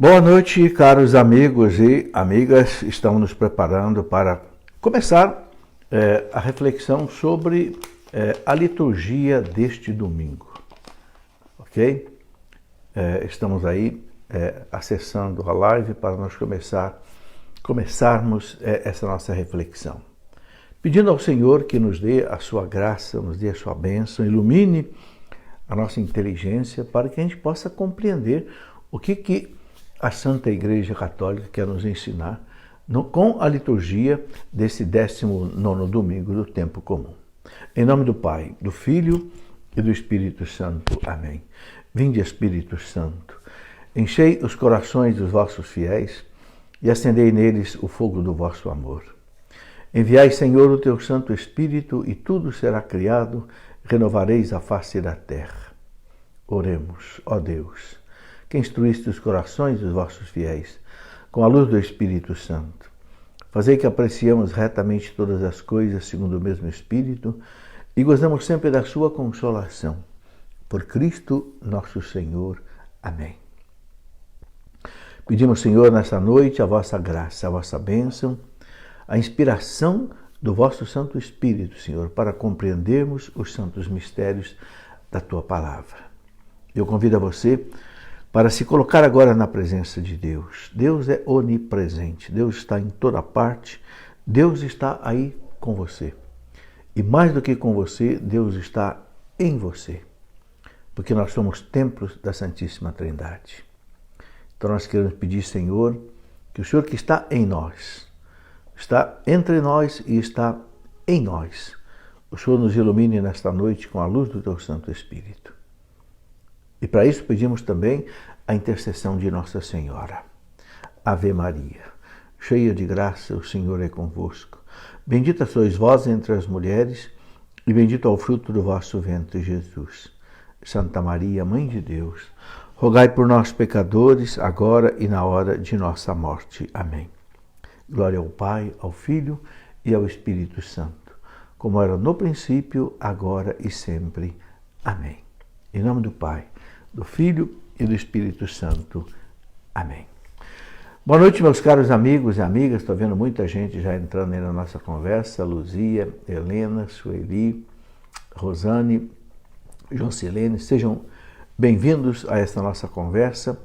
Boa noite, caros amigos e amigas. Estamos nos preparando para começar a reflexão sobre a liturgia deste domingo, ok? Estamos aí acessando a live para nós começarmos essa nossa reflexão. Pedindo ao Senhor que nos dê a sua graça, nos dê a sua bênção, ilumine a nossa inteligência para que a gente possa compreender o que a Santa Igreja Católica quer nos ensinar com a liturgia desse 19º domingo do tempo comum. Em nome do Pai, do Filho e do Espírito Santo. Amém. Vinde, Espírito Santo, enchei os corações dos vossos fiéis e acendei neles o fogo do vosso amor. Enviai, Senhor, o teu Santo Espírito e tudo será criado, renovareis a face da terra. Oremos, ó Deus, que instruíste os corações dos vossos fiéis, com a luz do Espírito Santo. Fazei que apreciemos retamente todas as coisas segundo o mesmo Espírito e gozemos sempre da sua consolação. Por Cristo nosso Senhor. Amém. Pedimos, Senhor, nessa noite a vossa graça, a vossa bênção, a inspiração do vosso Santo Espírito, Senhor, para compreendermos os santos mistérios da tua palavra. Eu convido a você para se colocar agora na presença de Deus. Deus é onipresente, Deus está em toda parte, Deus está aí com você. E mais do que com você, Deus está em você, porque nós somos templos da Santíssima Trindade. Então nós queremos pedir, Senhor, que o Senhor que está em nós, está entre nós e está em nós, o Senhor nos ilumine nesta noite com a luz do teu Santo Espírito. E para isso pedimos também a intercessão de Nossa Senhora. Ave Maria, cheia de graça, o Senhor é convosco. Bendita sois vós entre as mulheres, e bendito é o fruto do vosso ventre, Jesus. Santa Maria, Mãe de Deus, rogai por nós, pecadores, agora e na hora de nossa morte. Amém. Glória ao Pai, ao Filho e ao Espírito Santo, como era no princípio, agora e sempre. Amém. Em nome do Pai, do Filho e do Espírito Santo. Amém. Boa noite, meus caros amigos e amigas. Estou vendo muita gente já entrando aí na nossa conversa. Luzia, Helena, Sueli, Rosane, João Silene. Sejam bem-vindos a esta nossa conversa,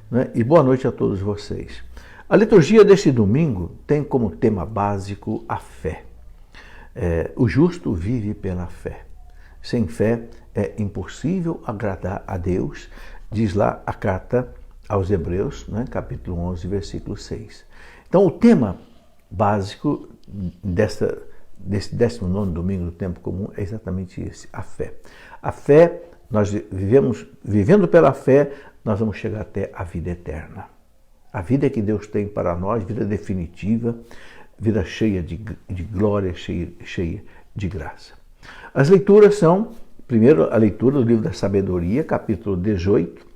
né? E boa noite a todos vocês. A liturgia deste domingo tem como tema básico a fé. O justo vive pela fé. Sem fé é impossível agradar a Deus, diz lá a carta aos Hebreus, né, capítulo 11, versículo 6. Então, o tema básico desse 19º domingo do tempo comum é exatamente esse, a fé. A fé, nós vivendo pela fé, nós vamos chegar até a vida eterna. A vida que Deus tem para nós, vida definitiva, vida cheia de glória, cheia de graça. As leituras são, primeiro, a leitura do livro da Sabedoria, capítulo 18,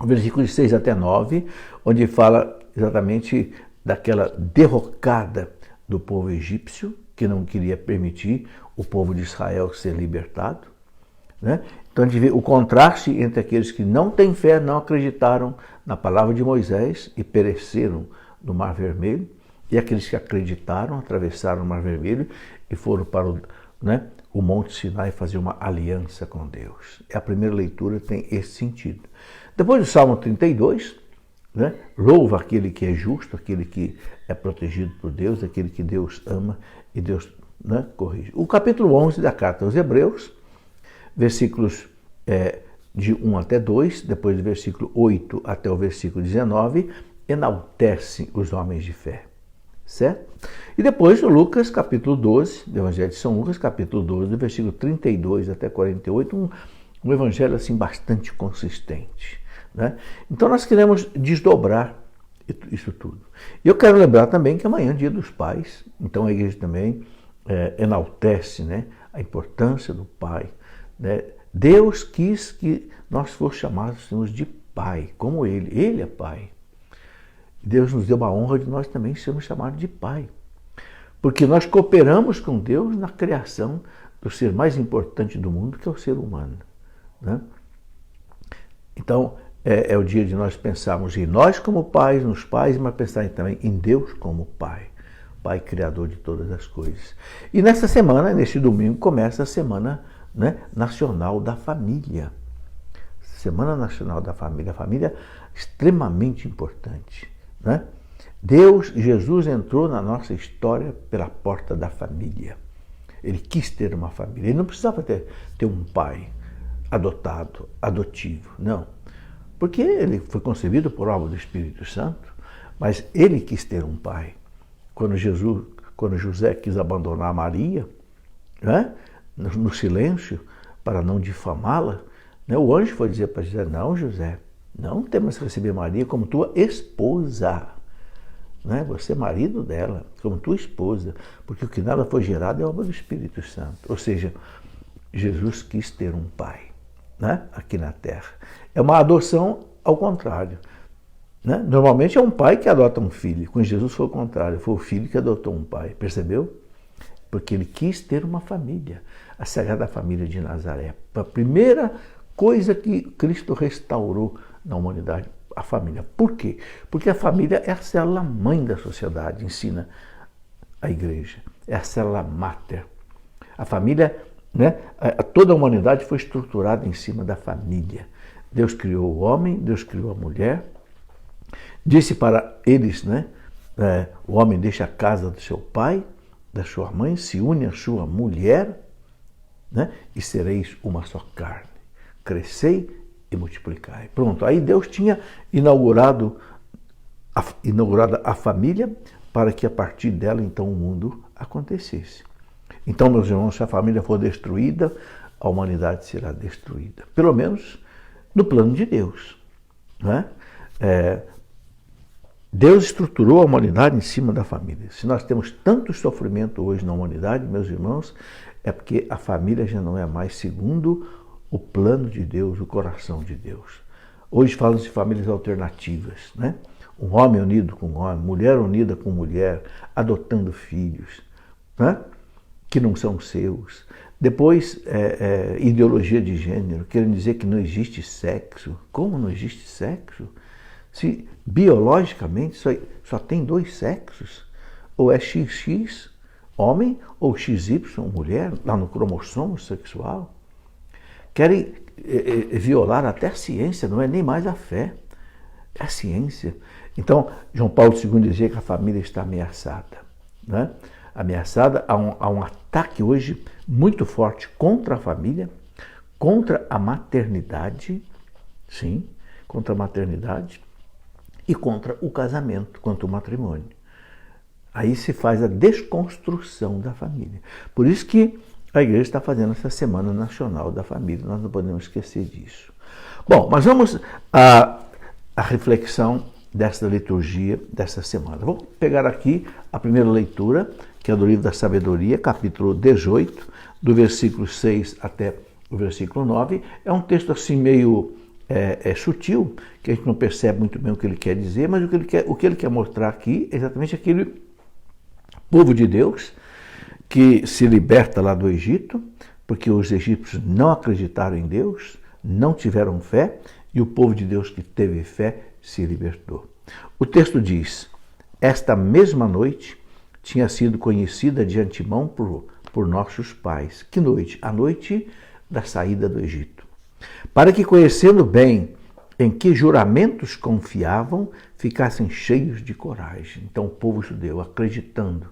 versículos 6 até 9, onde fala exatamente daquela derrocada do povo egípcio, que não queria permitir o povo de Israel ser libertado, né? Então a gente vê o contraste entre aqueles que não têm fé, não acreditaram na palavra de Moisés e pereceram no Mar Vermelho, e aqueles que acreditaram, atravessaram o Mar Vermelho e foram para o Monte Sinai fazer uma aliança com Deus. A primeira leitura tem esse sentido. Depois do Salmo 32, né, louva aquele que é justo, aquele que é protegido por Deus, aquele que Deus ama e Deus, né, corrige. O capítulo 11 da carta aos Hebreus, versículos de 1 até 2, depois do versículo 8 até o versículo 19, enaltece os homens de fé. Certo? E depois o Lucas, capítulo 12, do Evangelho de São Lucas, capítulo 12, do versículo 32 até 48, um evangelho assim bastante consistente, né? Então nós queremos desdobrar isso tudo. E eu quero lembrar também que amanhã é Dia dos Pais, então a igreja também enaltece, né, a importância do pai, né? Deus quis que nós fôssemos chamados de pai, como ele é pai. Deus nos deu uma honra de nós também sermos chamados de pai, porque nós cooperamos com Deus na criação do ser mais importante do mundo, que é o ser humano, né? Então, é o dia de nós pensarmos em nós como pais, nos pais, mas pensar também em Deus como Pai. Pai Criador de todas as coisas. E nessa semana, neste domingo, começa a Semana, né, Nacional da Família. Semana Nacional da Família. A família é extremamente importante, né? Jesus entrou na nossa história pela porta da família. Ele quis ter uma família. Ele não precisava ter um pai adotado, adotivo, não. Porque ele foi concebido por obra do Espírito Santo, mas ele quis ter um pai. Quando José quis abandonar Maria, né, no silêncio, para não difamá-la, né, o anjo foi dizer para José: não, José, não temos que receber Maria como tua esposa. Né? Você é marido dela, como tua esposa, porque o que nada foi gerado é obra do Espírito Santo. Ou seja, Jesus quis ter um pai, né, aqui na terra. É uma adoção ao contrário. Né? Normalmente é um pai que adota um filho. Com Jesus foi o contrário, foi o filho que adotou um pai. Percebeu? Porque ele quis ter uma família, a Sagrada Família de Nazaré. A primeira coisa que Cristo restaurou na humanidade, a família. Por quê? Porque a família é a célula mãe da sociedade, ensina a igreja. É a célula máter. A família, né, toda a humanidade foi estruturada em cima da família. Deus criou o homem, Deus criou a mulher. Disse para eles, né, o homem deixa a casa do seu pai, da sua mãe, se une à sua mulher, né, e sereis uma só carne. Crescei e multiplicai. Pronto, aí Deus tinha inaugurada a família para que a partir dela, então, o mundo acontecesse. Então, meus irmãos, se a família for destruída, a humanidade será destruída. Pelo menos no plano de Deus. Né? Deus estruturou a humanidade em cima da família. Se nós temos tanto sofrimento hoje na humanidade, meus irmãos, é porque a família já não é mais segundo o plano de Deus, o coração de Deus. Hoje falam-se de famílias alternativas, né? Um homem unido com um homem, mulher unida com mulher, adotando filhos, né, que não são seus. Depois, ideologia de gênero, querendo dizer que não existe sexo. Como não existe sexo? Se biologicamente só tem dois sexos, ou é XX, homem, ou XY, mulher, lá no cromossomo sexual. Querem violar até a ciência, não é nem mais a fé, é a ciência. Então, João Paulo II dizia que a família está ameaçada. Né? Ameaçada, há um ataque hoje muito forte contra a família, contra a maternidade, sim, contra a maternidade, e contra o casamento, contra o matrimônio. Aí se faz a desconstrução da família. Por isso que a igreja está fazendo essa Semana Nacional da Família, nós não podemos esquecer disso. Bom, mas vamos à reflexão desta liturgia dessa semana. Vou pegar aqui a primeira leitura, que é do livro da Sabedoria, capítulo 18, do versículo 6 até o versículo 9. É um texto assim meio sutil, que a gente não percebe muito bem o que ele quer dizer, mas o que ele quer mostrar aqui é exatamente aquele povo de Deus que se liberta lá do Egito, porque os egípcios não acreditaram em Deus, não tiveram fé, e o povo de Deus que teve fé se libertou. O texto diz: esta mesma noite tinha sido conhecida de antemão por nossos pais. Que noite? A noite da saída do Egito. Para que, conhecendo bem em que juramentos confiavam, ficassem cheios de coragem. Então o povo judeu acreditando,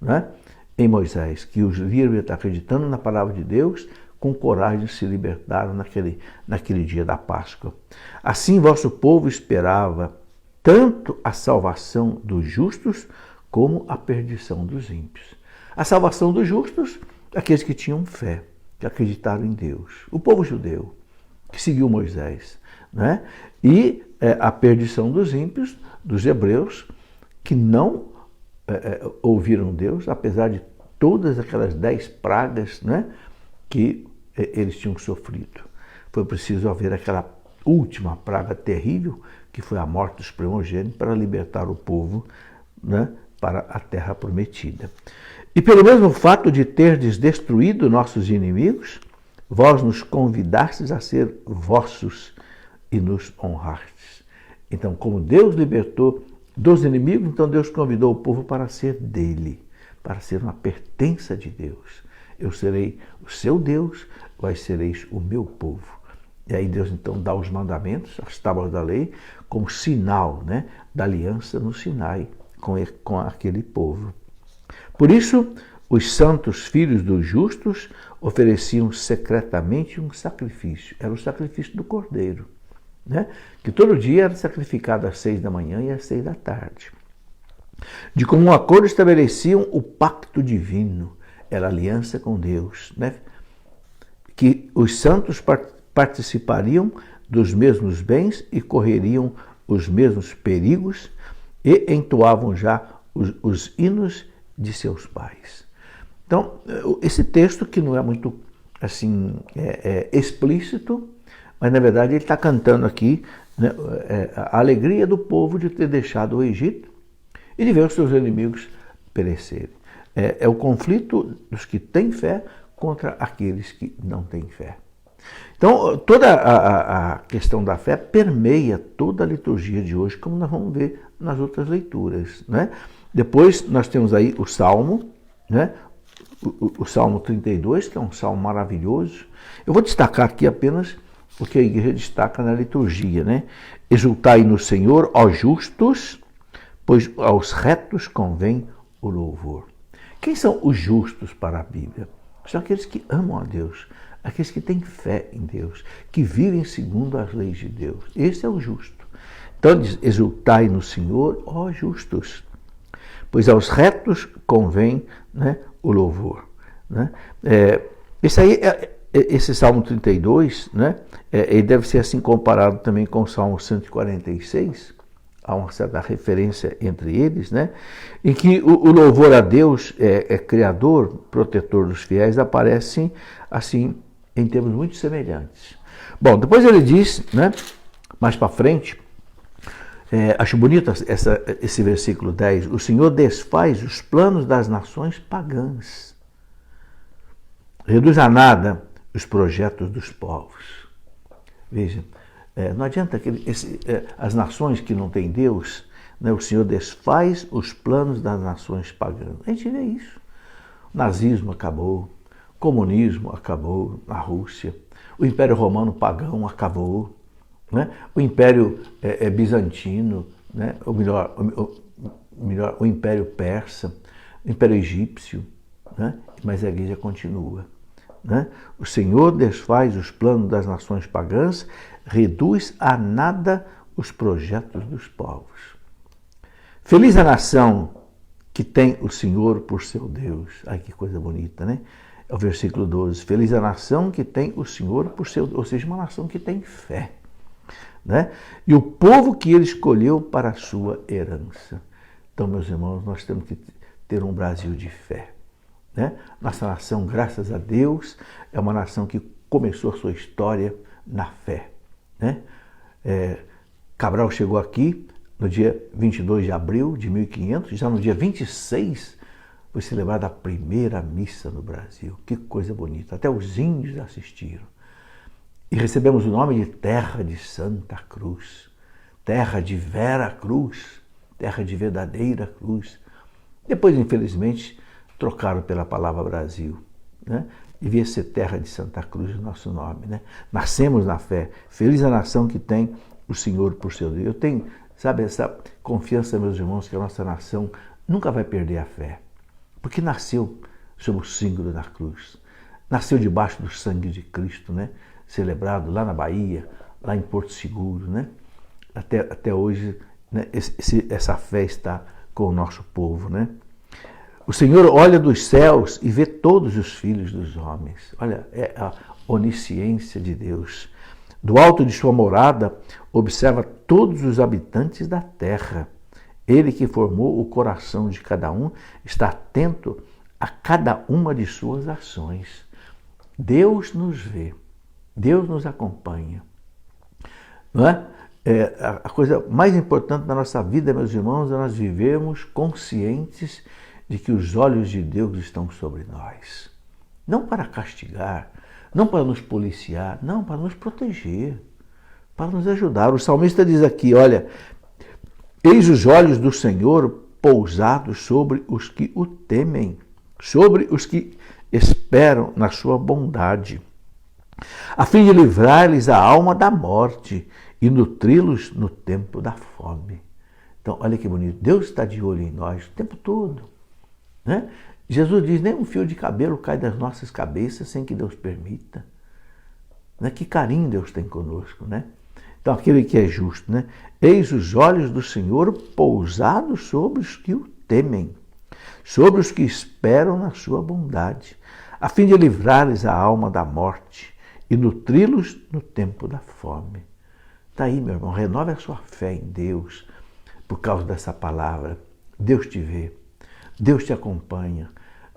né, em Moisés, que os líderes acreditando na palavra de Deus, com coragem se libertaram naquele dia da Páscoa. Assim vosso povo esperava tanto a salvação dos justos como a perdição dos ímpios. A salvação dos justos, aqueles que tinham fé, que acreditaram em Deus. O povo judeu, que seguiu Moisés, né? E a perdição dos ímpios, dos hebreus, que não ouviram Deus, apesar de todas aquelas 10 pragas, né, que eles tinham sofrido. Foi preciso haver aquela última praga terrível, que foi a morte dos primogênitos, para libertar o povo, né, para a terra prometida. E pelo mesmo fato de terdes destruído nossos inimigos, vós nos convidastes a ser vossos e nos honrastes. Então, como Deus libertou dos inimigos, então Deus convidou o povo para ser dele, para ser uma pertença de Deus. Eu serei o seu Deus, vós sereis o meu povo. E aí Deus então dá os mandamentos, as tábuas da lei, como sinal, né, da aliança no Sinai com aquele povo. Por isso, os santos filhos dos justos ofereciam secretamente um sacrifício. Era o sacrifício do cordeiro, né, que todo dia era sacrificado às 6 da manhã e às 6 da tarde. De comum acordo estabeleciam o pacto divino, era a aliança com Deus, né, que os santos participariam dos mesmos bens e correriam os mesmos perigos e entoavam já os hinos de seus pais. Então, esse texto que não é muito assim explícito, mas na verdade ele está cantando aqui, né, a alegria do povo de ter deixado o Egito e de ver os seus inimigos perecerem. É o conflito dos que têm fé contra aqueles que não têm fé. Então, toda a questão da fé permeia toda a liturgia de hoje, como nós vamos ver nas outras leituras, né? Depois nós temos aí o Salmo, né? O Salmo 32, que é um salmo maravilhoso. Eu vou destacar aqui apenas o que a igreja destaca na liturgia, né? Exultai no Senhor, ó justos, pois aos retos convém o louvor. Quem são os justos para a Bíblia? São aqueles que amam a Deus, aqueles que têm fé em Deus, que vivem segundo as leis de Deus. Esse é o justo. Então diz, exultai no Senhor, ó justos, pois aos retos convém, né, o louvor. Né? Esse Salmo 32, né, ele deve ser assim comparado também com o Salmo 146, há uma certa referência entre eles, né, em que o louvor a Deus, criador, protetor dos fiéis, aparece assim em termos muito semelhantes. Bom, depois ele diz, né, mais para frente, acho bonito esse versículo 10, o Senhor desfaz os planos das nações pagãs, reduz a nada os projetos dos povos. Veja, não adianta as nações que não têm Deus, né, o Senhor desfaz os planos das nações pagãs. A gente vê isso. O nazismo acabou, o comunismo acabou na Rússia, o Império Romano pagão acabou, né? O Império Bizantino, né? O Império Persa, o Império Egípcio, né? Mas a igreja continua. Né? O Senhor desfaz os planos das nações pagãs, reduz a nada os projetos dos povos. Feliz a nação que tem o Senhor por seu Deus. Ai, que coisa bonita, né? É o versículo 12. Feliz a nação que tem o Senhor por seu Deus, ou seja, uma nação que tem fé. Né? E o povo que ele escolheu para a sua herança. Então, meus irmãos, nós temos que ter um Brasil de fé. Né? Nossa nação, graças a Deus, é uma nação que começou a sua história na fé. Né? Cabral chegou aqui no dia 22 de abril de 1500, já no dia 26 foi celebrada a primeira missa no Brasil. Que coisa bonita, até os índios assistiram. E recebemos o nome de Terra de Santa Cruz, Terra de Vera Cruz, Terra de Verdadeira Cruz. Depois, infelizmente, trocaram pela palavra Brasil, né? Devia ser Terra de Santa Cruz o nosso nome, né? Nascemos na fé. Feliz a nação que tem o Senhor por seu Deus. Eu tenho, sabe, essa confiança, meus irmãos, que a nossa nação nunca vai perder a fé, porque nasceu sob o símbolo da cruz, nasceu debaixo do sangue de Cristo, né? Celebrado lá na Bahia, lá em Porto Seguro, né? Até hoje, né? Essa fé está com o nosso povo, né? O Senhor olha dos céus e vê todos os filhos dos homens. Olha, é a onisciência de Deus. Do alto de sua morada, observa todos os habitantes da terra. Ele que formou o coração de cada um está atento a cada uma de suas ações. Deus nos vê, Deus nos acompanha. Não é? A coisa mais importante da nossa vida, meus irmãos, é nós vivermos conscientes de que os olhos de Deus estão sobre nós. Não para castigar, não para nos policiar, não, para nos proteger. para nos ajudar. O salmista diz aqui, olha, eis os olhos do Senhor pousados sobre os que o temem, sobre os que esperam na sua bondade, a fim de livrar-lhes a alma da morte e nutri-los no tempo da fome. Então, olha que bonito, Deus está de olho em nós o tempo todo, né? Jesus diz, nem um fio de cabelo cai das nossas cabeças sem que Deus permita. Né? Que carinho Deus tem conosco, né? Então, aquele que é justo, né? Eis os olhos do Senhor pousados sobre os que o temem, sobre os que esperam na sua bondade, a fim de livrar-lhes a alma da morte e nutri-los no tempo da fome. Está aí, meu irmão, renove a sua fé em Deus por causa dessa palavra. Deus te vê, Deus te acompanha,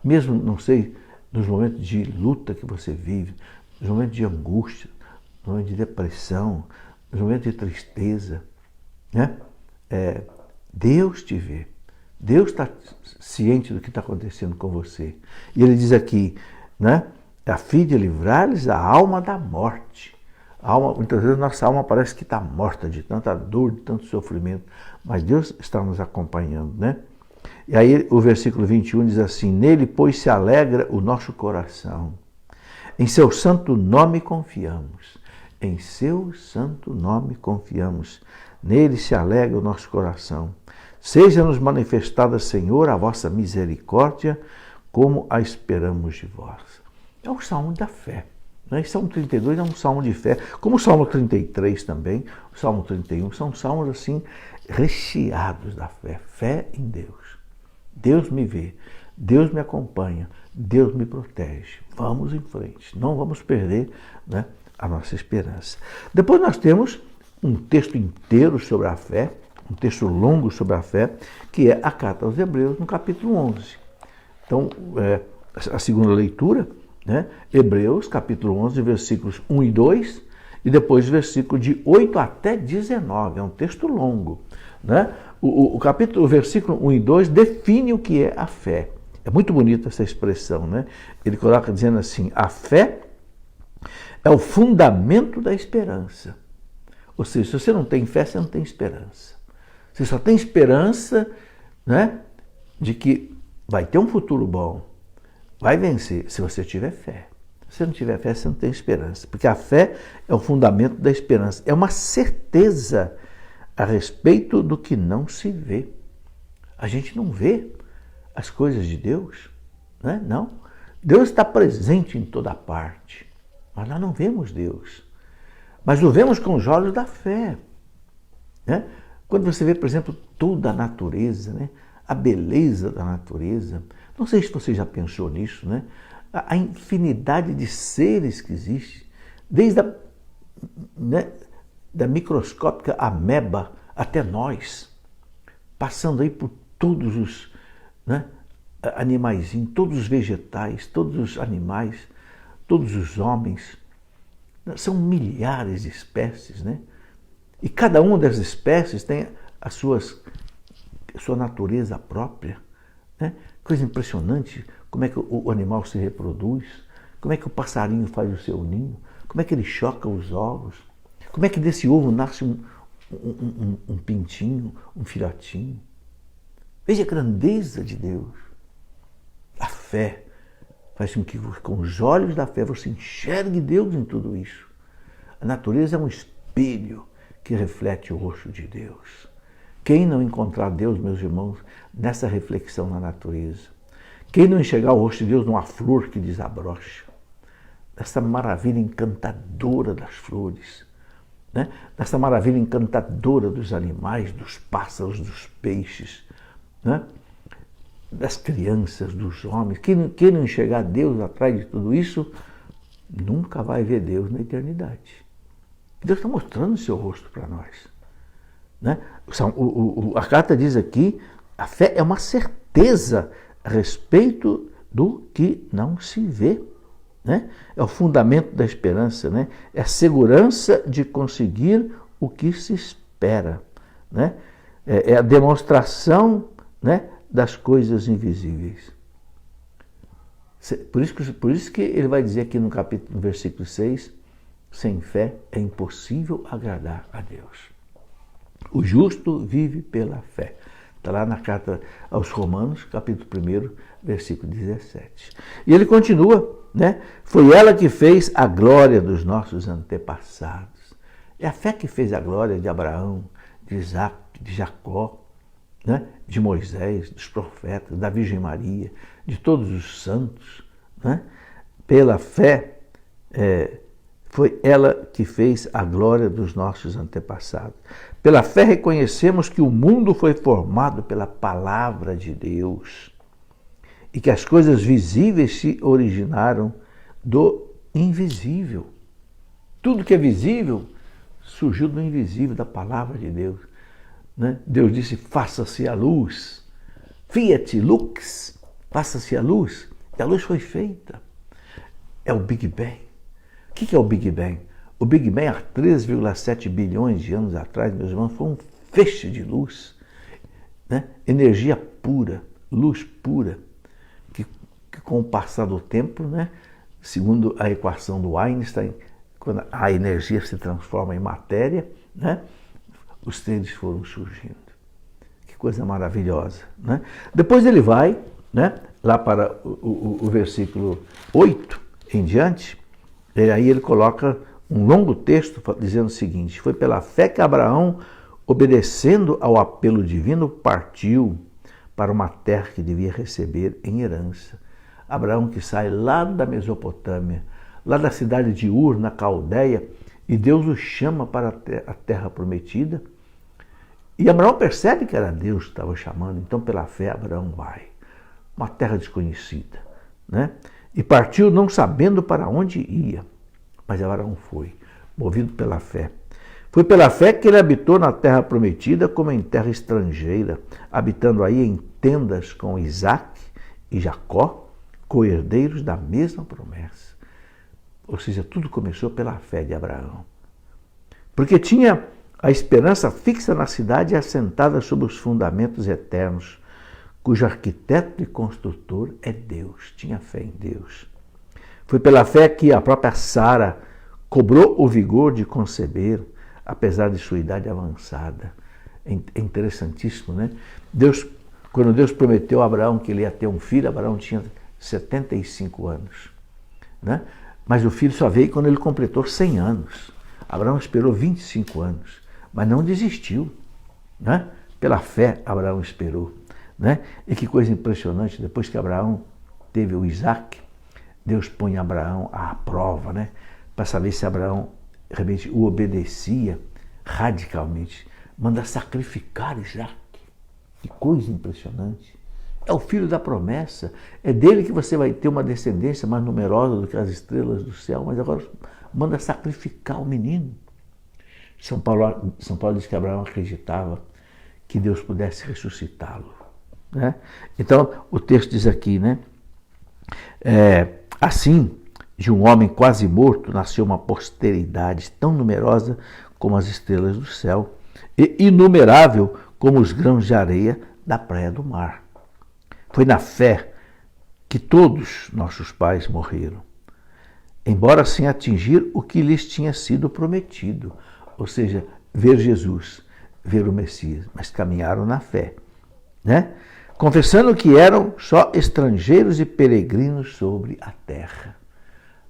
mesmo, não sei, nos momentos de luta que você vive, nos momentos de angústia, nos momentos de depressão, nos momentos de tristeza, né? Deus te vê, Deus está ciente do que está acontecendo com você. E ele diz aqui, né? A fim de livrar-lhes a alma da morte. A alma, muitas vezes nossa alma parece que está morta de tanta dor, de tanto sofrimento, mas Deus está nos acompanhando, né? E aí o versículo 21 diz assim, nele, pois, se alegra o nosso coração. Em seu santo nome confiamos. Em seu santo nome confiamos. Nele se alegra o nosso coração. Seja-nos manifestada, Senhor, a vossa misericórdia, como a esperamos de vós. É o salmo da fé. Né? O Salmo 32 é um salmo de fé, como o Salmo 33 também, o Salmo 31, são salmos assim recheados da fé. Fé em Deus. Deus me vê, Deus me acompanha, Deus me protege. Vamos em frente, não vamos perder, né, a nossa esperança. Depois nós temos um texto inteiro sobre a fé, um texto longo sobre a fé, que é a Carta aos Hebreus, no capítulo 11. Então, a segunda leitura, né, Hebreus, capítulo 11, versículos 1 e 2, e depois versículo de 8 até 19. É um texto longo, né? O versículo 1 e 2 define o que é a fé. É muito bonita essa expressão, né? Ele coloca dizendo assim, a fé é o fundamento da esperança. Ou seja, se você não tem fé, você não tem esperança. Você só tem esperança, né, de que vai ter um futuro bom, vai vencer, se você tiver fé. Se você não tiver fé, você não tem esperança. Porque a fé é o fundamento da esperança. É uma certeza a respeito do que não se vê. A gente não vê as coisas de Deus, né? Não. Deus está presente em toda parte, mas nós não vemos Deus. Mas o vemos com os olhos da fé, né? Quando você vê, por exemplo, toda a natureza, né? A beleza da natureza, não sei se você já pensou nisso, né? A infinidade de seres que existe, desde da microscópica ameba até nós, passando aí por todos os, né, animaizinhos, todos os vegetais, todos os animais, todos os homens. São milhares de espécies, né? E cada uma das espécies tem a sua natureza própria, né? Coisa impressionante, como é que o animal se reproduz, como é que o passarinho faz o seu ninho, como é que ele choca os ovos, como é que desse ovo nasce um pintinho, um filhotinho. Veja a grandeza de Deus. A fé faz com que com os olhos da fé você enxergue Deus em tudo isso. A natureza é um espelho que reflete o rosto de Deus. Quem não encontrar Deus, meus irmãos, nessa reflexão na natureza? Quem não enxergar o rosto de Deus numa flor que desabrocha? Nessa maravilha encantadora das flores, né? Nessa maravilha encantadora dos animais, dos pássaros, dos peixes, né? Das crianças, dos homens. Quem não enxergar Deus atrás de tudo isso, nunca vai ver Deus na eternidade. Deus está mostrando o seu rosto para nós, né? A carta diz aqui, a fé é uma certeza a respeito do que não se vê, né? É o fundamento da esperança, né? É a segurança de conseguir o que se espera, né? É a demonstração, né, das coisas invisíveis. Por isso que ele vai dizer aqui no versículo 6, Sem fé é impossível agradar a Deus. O justo vive pela fé. Está lá na carta aos Romanos, capítulo 1, versículo 17. E ele continua, né? Foi ela que fez a glória dos nossos antepassados. É a fé que fez a glória de Abraão, de Isaac, de Jacó, né? De Moisés, dos profetas, da Virgem Maria, de todos os santos, né? Pela fé, foi ela que fez a glória dos nossos antepassados. Pela fé reconhecemos que o mundo foi formado pela palavra de Deus e que as coisas visíveis se originaram do invisível. Tudo que é visível surgiu do invisível, da palavra de Deus. Né? Deus disse, faça-se a luz. Fiat lux, faça-se a luz. E a luz foi feita. É o Big Bang. O que é o Big Bang? O Big Bang, há 3,7 bilhões de anos atrás, meus irmãos, foi um feixe de luz, né? Energia pura, luz pura, que com o passar do tempo, né? Segundo a equação do Einstein, quando a energia se transforma em matéria, né? Os seres foram surgindo. Que coisa maravilhosa, né? Depois ele vai, né? Lá para o versículo 8 em diante, aí ele coloca um longo texto dizendo o seguinte: foi pela fé que Abraão, obedecendo ao apelo divino, partiu para uma terra que devia receber em herança. Abraão que sai lá da Mesopotâmia, lá da cidade de Ur, na Caldeia, e Deus o chama para a terra prometida. E Abraão percebe que era Deus que estava chamando, então pela fé Abraão vai. Uma terra desconhecida, né? E partiu não sabendo para onde ia. Mas Abraão foi, movido pela fé. Foi pela fé que ele habitou na terra prometida como em terra estrangeira, habitando aí em tendas com Isaac e Jacó, co-herdeiros da mesma promessa. Ou seja, tudo começou pela fé de Abraão. Porque tinha a esperança fixa na cidade assentada sobre os fundamentos eternos, cujo arquiteto e construtor é Deus. Tinha fé em Deus. Foi pela fé que a própria Sara cobrou o vigor de conceber, apesar de sua idade avançada. É interessantíssimo, né? Quando Deus prometeu a Abraão que ele ia ter um filho, Abraão tinha 75 anos. Né? Mas o filho só veio quando ele completou 100 anos. Abraão esperou 25 anos, mas não desistiu. Né? Pela fé, Abraão esperou. Né? E que coisa impressionante, depois que Abraão teve o Isaac, Deus põe Abraão à prova, né? Para saber se Abraão realmente o obedecia radicalmente. Manda sacrificar Isaac. Que coisa impressionante. É o filho da promessa. É dele que você vai ter uma descendência mais numerosa do que as estrelas do céu. Mas agora manda sacrificar o menino. São Paulo diz que Abraão acreditava que Deus pudesse ressuscitá-lo. Né? Então, o texto diz aqui, né? Assim, de um homem quase morto, nasceu uma posteridade tão numerosa como as estrelas do céu e inumerável como os grãos de areia da praia do mar. Foi na fé que todos nossos pais morreram, embora sem atingir o que lhes tinha sido prometido, ou seja, ver Jesus, ver o Messias, mas caminharam na fé, né? Confessando que eram só estrangeiros e peregrinos sobre a terra,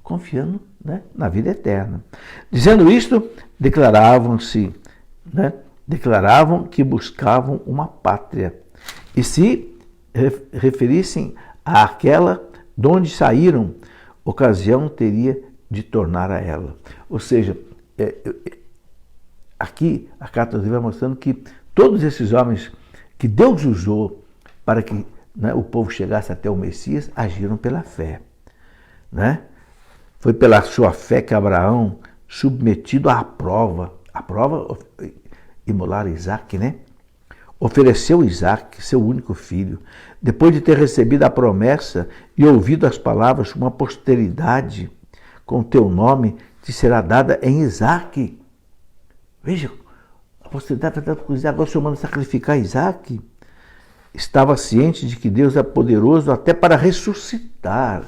confiando, né, na vida eterna. Dizendo isto, declaravam que buscavam uma pátria, e se referissem àquela de onde saíram, ocasião teria de tornar a ela. Ou seja, aqui a carta vai mostrando que todos esses homens que Deus usou para que, né, o povo chegasse até o Messias, agiram pela fé. Né? Foi pela sua fé que Abraão, submetido à prova, imolar Isaac, né? Ofereceu Isaac, seu único filho, depois de ter recebido a promessa e ouvido as palavras: uma posteridade com teu nome te será dada em Isaac. Veja, a posteridade vai dar para Isaac. Agora o Senhor manda sacrificar Isaac. Estava ciente de que Deus é poderoso até para ressuscitar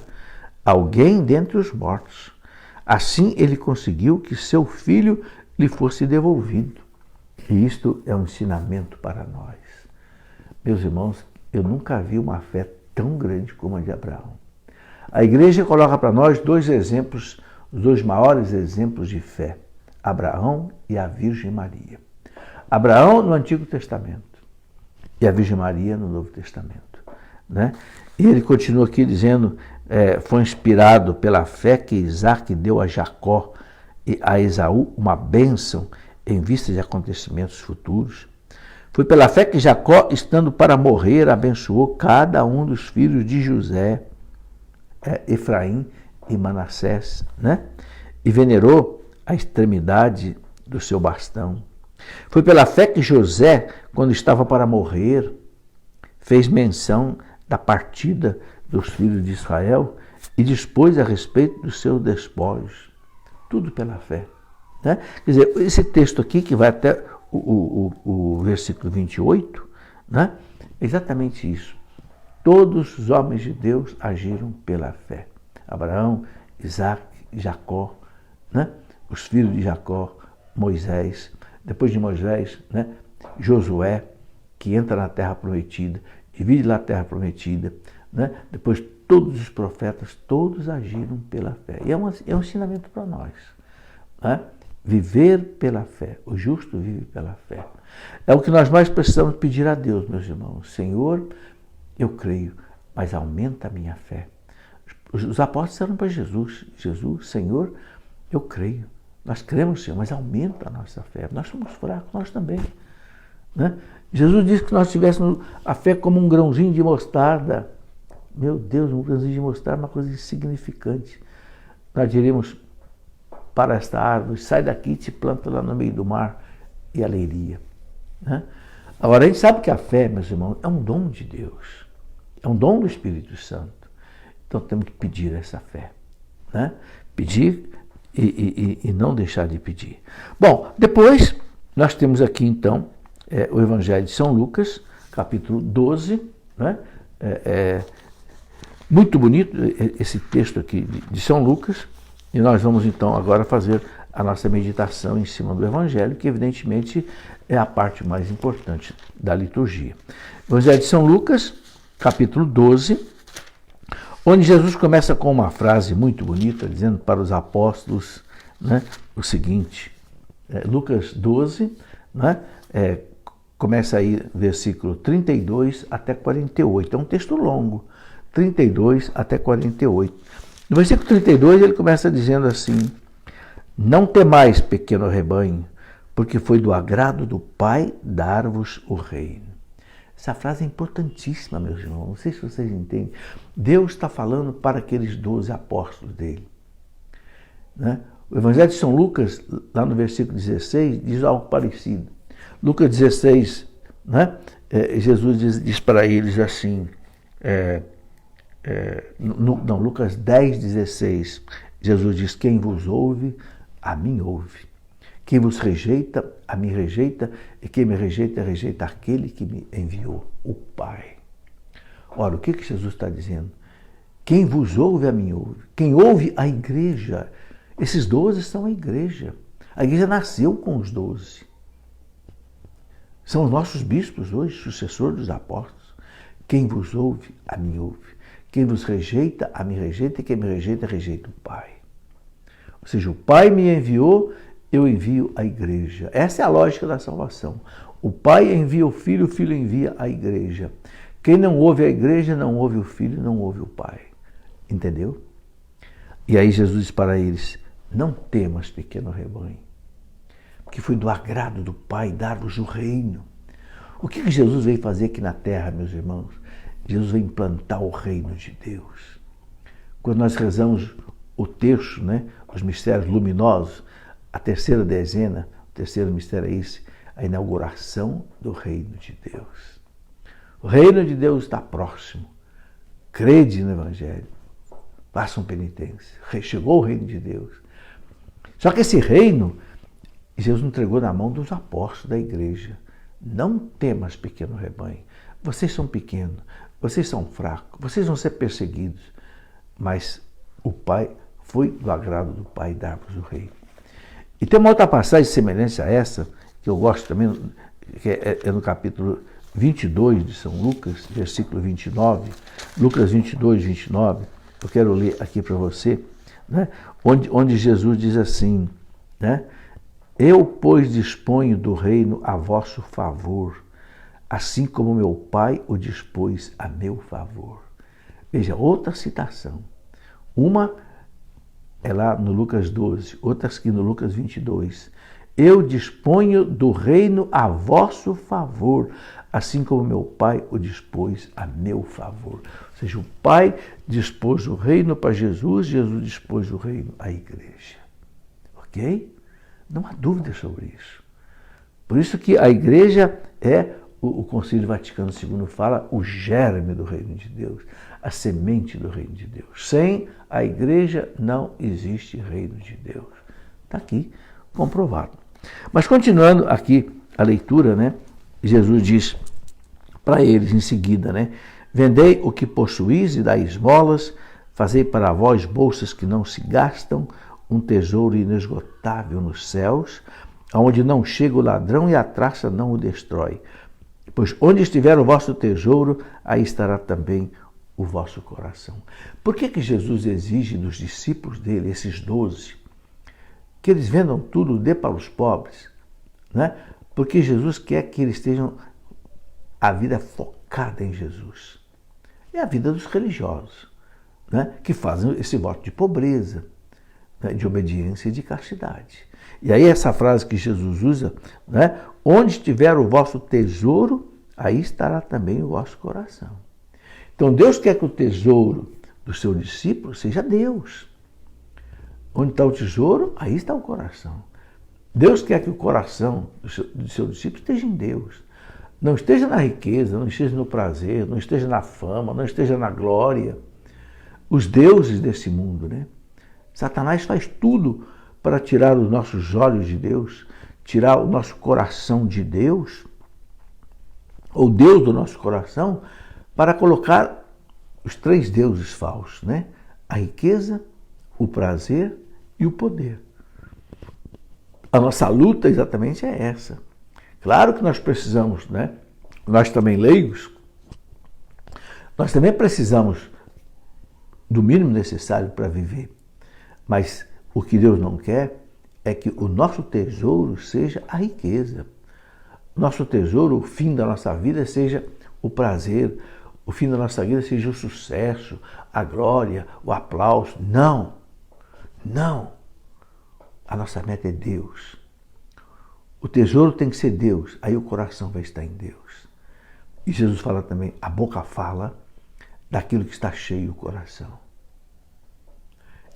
alguém dentre os mortos. Assim ele conseguiu que seu filho lhe fosse devolvido. E isto é um ensinamento para nós. Meus irmãos, eu nunca vi uma fé tão grande como a de Abraão. A igreja coloca para nós dois exemplos, os dois maiores exemplos de fé. Abraão e a Virgem Maria. Abraão no Antigo Testamento e a Virgem Maria no Novo Testamento. Né? E ele continua aqui dizendo, foi inspirado pela fé que Isaac deu a Jacó e a Esaú uma bênção em vista de acontecimentos futuros. Foi pela fé que Jacó, estando para morrer, abençoou cada um dos filhos de José, Efraim e Manassés, né? E venerou a extremidade do seu bastão. Foi pela fé que José, quando estava para morrer, fez menção da partida dos filhos de Israel e dispôs a respeito dos seus despojos. Tudo pela fé. Né? Quer dizer, esse texto aqui, que vai até o versículo 28, né? É exatamente isso. Todos os homens de Deus agiram pela fé. Abraão, Isaac, Jacó, né? Os filhos de Jacó, Moisés, depois de Moisés, né? Josué, que entra na terra prometida, divide lá a terra prometida, né? Depois todos os profetas, todos agiram pela fé. E é um ensinamento para nós. Né? Viver pela fé, o justo vive pela fé. É o que nós mais precisamos pedir a Deus, meus irmãos. Senhor, eu creio, mas aumenta a minha fé. Os apóstolos disseram para Jesus, Senhor, eu creio. Nós cremos, Senhor, mas aumenta a nossa fé. Nós somos fracos, nós também. Né? Jesus disse que nós tivéssemos a fé como um grãozinho de mostarda. Meu Deus, um grãozinho de mostarda é uma coisa insignificante. Nós diríamos para esta árvore, sai daqui e te planta lá no meio do mar, e ela iria. Né? Agora, a gente sabe que a fé, meus irmãos, é um dom de Deus. É um dom do Espírito Santo. Então temos que pedir essa fé. Né? Pedir e não deixar de pedir. Bom, depois nós temos aqui então o Evangelho de São Lucas, capítulo 12. Né? Muito bonito esse texto aqui de São Lucas. E nós vamos então agora fazer a nossa meditação em cima do Evangelho, que evidentemente é a parte mais importante da liturgia. Evangelho de São Lucas, capítulo 12, onde Jesus começa com uma frase muito bonita, dizendo para os apóstolos, né, o seguinte, Lucas 12, né, começa aí versículo 32 até 48, é um texto longo, 32 até 48. No versículo 32 ele começa dizendo assim, não temais, pequeno rebanho, porque foi do agrado do Pai dar-vos o reino. Essa frase é importantíssima, meus irmãos, não sei se vocês entendem. Deus está falando para aqueles 12 apóstolos dele. Né? O Evangelho de São Lucas, lá no versículo 16, diz algo parecido. Lucas 16, né? Jesus diz para eles assim, Lucas 10, 16, Jesus diz, quem vos ouve, a mim ouve. Quem vos rejeita, a mim rejeita, e quem me rejeita, rejeita aquele que me enviou, o Pai. Ora, o que Jesus está dizendo? Quem vos ouve, a mim ouve. Quem ouve, a igreja. Esses 12 são a igreja. A igreja nasceu com os 12. São os nossos bispos hoje, sucessores dos apóstolos. Quem vos ouve, a mim ouve. Quem vos rejeita, a mim rejeita, e quem me rejeita, rejeita o Pai. Ou seja, o Pai me enviou, eu envio a igreja. Essa é a lógica da salvação. O Pai envia o Filho envia a igreja. Quem não ouve a igreja, não ouve o Filho, não ouve o Pai. Entendeu? E aí Jesus diz para eles, não temas, pequeno rebanho, porque foi do agrado do Pai dar-vos o reino. O que Jesus veio fazer aqui na terra, meus irmãos? Jesus veio implantar o reino de Deus. Quando nós rezamos o terço, né, os mistérios luminosos, a terceira dezena, o terceiro mistério é esse, a inauguração do reino de Deus. O reino de Deus está próximo. Crede no Evangelho. Façam penitência. Chegou o reino de Deus. Só que esse reino, Jesus entregou na mão dos apóstolos da igreja. Não temas, pequeno rebanho. Vocês são pequenos, vocês são fracos, vocês vão ser perseguidos. Mas o Pai foi do agrado do Pai dar-vos o reino. E tem uma outra passagem semelhante a essa, que eu gosto também, que é no capítulo 22 de São Lucas, versículo 29, Lucas 22, 29, eu quero ler aqui para você, né? Onde Jesus diz assim, né? Eu, pois, disponho do reino a vosso favor, assim como meu Pai o dispôs a meu favor. Veja, outra citação. Uma é lá no Lucas 12, outra aqui no Lucas 22. Eu disponho do reino a vosso favor, assim como meu Pai o dispôs a meu favor. Ou seja, o Pai dispôs o reino para Jesus, Jesus dispôs o reino à igreja. Ok? Não há dúvida sobre isso. Por isso que a igreja é, o Concílio Vaticano II fala, o germe do reino de Deus, a semente do reino de Deus. Sem a igreja não existe reino de Deus. Está aqui comprovado. Mas continuando aqui a leitura, né? Jesus diz para eles em seguida, né? Vendei o que possuís e dai esmolas, fazei para vós bolsas que não se gastam, um tesouro inesgotável nos céus, aonde não chega o ladrão e a traça não o destrói. Pois onde estiver o vosso tesouro, aí estará também o vosso coração. Por que Jesus exige dos discípulos dele, esses 12, que eles vendam tudo, dê para os pobres? Né? Porque Jesus quer que eles tenham a vida focada em Jesus. É a vida dos religiosos, né? Que fazem esse voto de pobreza, né? De obediência e de castidade. E aí essa frase que Jesus usa, né? Onde estiver o vosso tesouro, aí estará também o vosso coração. Então Deus quer que o tesouro do seu discípulo seja Deus. Onde está o tesouro, aí está o coração. Deus quer que o coração do seu discípulo esteja em Deus. Não esteja na riqueza, não esteja no prazer, não esteja na fama, não esteja na glória. Os deuses desse mundo, né? Satanás faz tudo para tirar os nossos olhos de Deus, tirar o nosso coração de Deus, ou Deus do nosso coração, para colocar os 3 deuses falsos, né? A riqueza, o prazer e o poder. A nossa luta exatamente é essa. Claro que nós precisamos, né? Nós também leigos, nós também precisamos do mínimo necessário para viver. Mas o que Deus não quer é que o nosso tesouro seja a riqueza. Nosso tesouro, o fim da nossa vida, seja o prazer, o fim da nossa vida seja o sucesso, a glória, o aplauso. Não, não. A nossa meta é Deus. O tesouro tem que ser Deus, aí o coração vai estar em Deus. E Jesus fala também, a boca fala daquilo que está cheio o coração.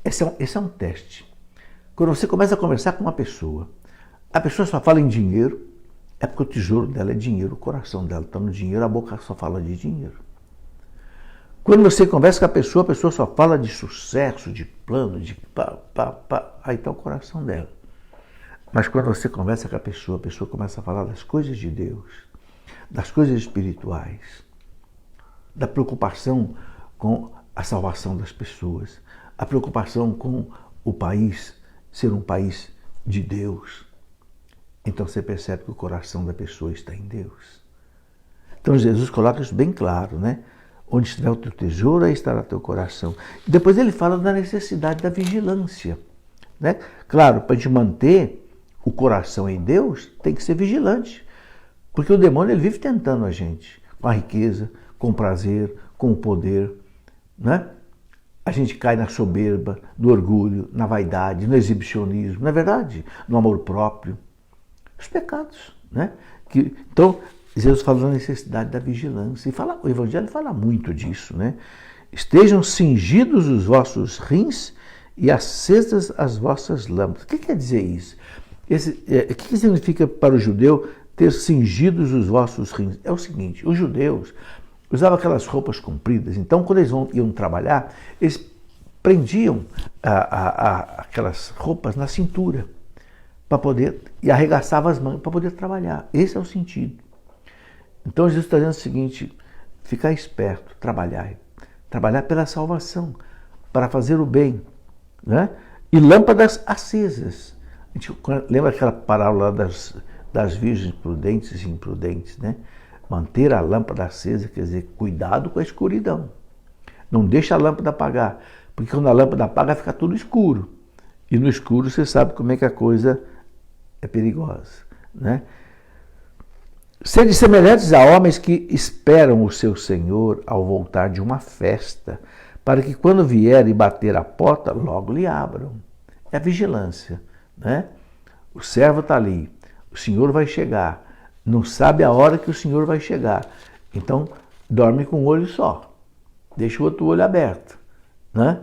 Esse é um teste. Quando você começa a conversar com uma pessoa, a pessoa só fala em dinheiro, é porque o tesouro dela é dinheiro, o coração dela está no dinheiro, a boca só fala de dinheiro. Quando você conversa com a pessoa só fala de sucesso, de plano, de aí está o coração dela. Mas quando você conversa com a pessoa começa a falar das coisas de Deus, das coisas espirituais, da preocupação com a salvação das pessoas, a preocupação com o país ser um país de Deus. Então você percebe que o coração da pessoa está em Deus. Então Jesus coloca isso bem claro, né? Onde estiver o teu tesouro, aí estará o teu coração. E depois ele fala da necessidade da vigilância, né? Claro, para a gente manter o coração em Deus, tem que ser vigilante. Porque o demônio ele vive tentando a gente, com a riqueza, com o prazer, com o poder, né? A gente cai na soberba, no orgulho, na vaidade, no exibicionismo, não é verdade? No amor próprio. Os pecados, né? Então, Jesus fala da necessidade da vigilância. E o Evangelho fala muito disso, né? Estejam cingidos os vossos rins e acesas as vossas lâmpadas. O que quer dizer isso? O que significa para o judeu ter cingidos os vossos rins? É o seguinte, os judeus usavam aquelas roupas compridas, então quando eles iam trabalhar, eles prendiam aquelas roupas na cintura para poder, e arregaçavam as mangas para poder trabalhar. Esse é o sentido. Então Jesus está dizendo o seguinte, ficar esperto, trabalhar pela salvação, para fazer o bem, né? E lâmpadas acesas. A gente lembra aquela parábola das virgens prudentes e imprudentes, né? Manter a lâmpada acesa, quer dizer, cuidado com a escuridão. Não deixa a lâmpada apagar, porque quando a lâmpada apaga fica tudo escuro. E no escuro você sabe como é que a coisa é perigosa, né? Sede semelhantes a homens que esperam o seu Senhor ao voltar de uma festa, para que quando vier e bater a porta, logo lhe abram. É a vigilância, né? O servo está ali, o Senhor vai chegar, não sabe a hora que o Senhor vai chegar, então dorme com um olho só, deixa o outro olho aberto, né?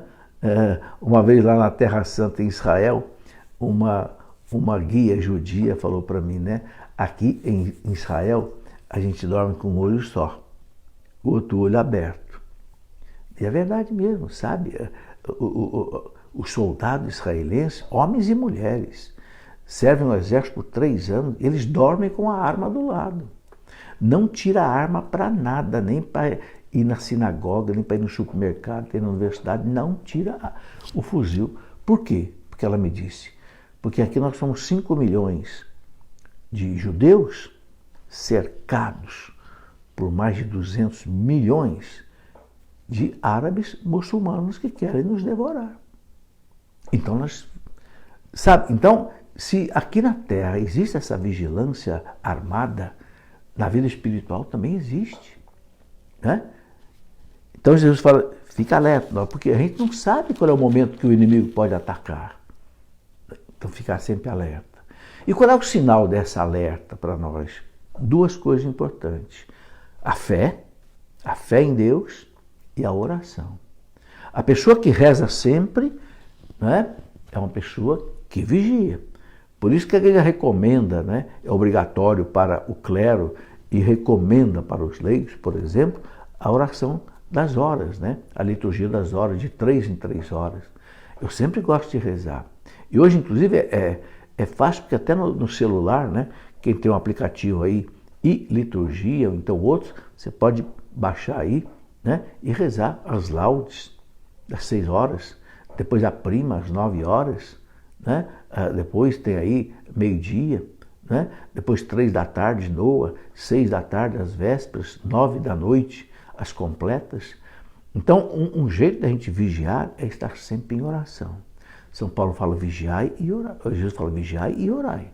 Uma vez lá na Terra Santa em Israel, uma guia judia falou para mim, né? Aqui em Israel a gente dorme com um olho só, o outro olho aberto. E é verdade mesmo, sabe? Os soldados israelenses, homens e mulheres, servem no exército por 3 anos, eles dormem com a arma do lado. Não tira a arma para nada, nem para ir na sinagoga, nem para ir no supermercado, nem na universidade, não tira o fuzil. Por quê? Porque ela me disse, porque aqui nós somos 5 milhões de judeus cercados por mais de 200 milhões de árabes muçulmanos que querem nos devorar. Então então, se aqui na Terra existe essa vigilância armada, na vida espiritual também existe, né? Então Jesus fala, fica alerta, porque a gente não sabe qual é o momento que o inimigo pode atacar. Então ficar sempre alerta. E qual é o sinal dessa alerta para nós? 2 coisas importantes. A fé em Deus e a oração. A pessoa que reza sempre, né, é uma pessoa que vigia. Por isso que a igreja recomenda, né, é obrigatório para o clero e recomenda para os leigos, por exemplo, a oração das horas, né, a liturgia das horas, de 3 em 3 horas. Eu sempre gosto de rezar. E hoje, inclusive, é fácil, porque até no celular, né, quem tem um aplicativo aí, e liturgia, ou então outros, você pode baixar aí, né, e rezar as laudes às 6 horas, depois a prima às 9 horas, né, depois tem aí meio-dia, né, depois 3 da tarde, Noa, 6 da tarde, as vésperas, 9 da noite, as completas. Então, um jeito da gente vigiar é estar sempre em oração. São Paulo fala vigiai e orai. Jesus fala vigiai e orai.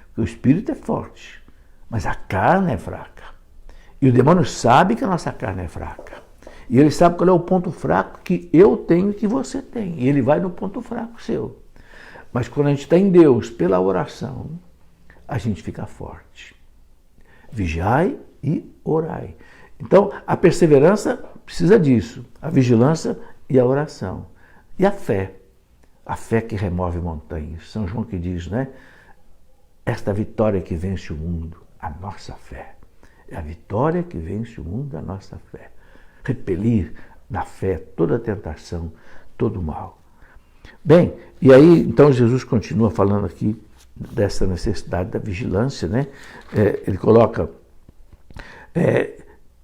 Porque o espírito é forte, mas a carne é fraca. E o demônio sabe que a nossa carne é fraca. E ele sabe qual é o ponto fraco que eu tenho e que você tem. E ele vai no ponto fraco seu. Mas quando a gente está em Deus, pela oração, a gente fica forte. Vigiai e orai. Então, a perseverança precisa disso. A vigilância e a oração. E a fé. A fé que remove montanhas. São João que diz, né? Esta vitória que vence o mundo, a nossa fé. É a vitória que vence o mundo, a nossa fé. Repelir na fé toda tentação, todo mal. Bem, e aí então Jesus continua falando aqui dessa necessidade da vigilância, né? Ele coloca,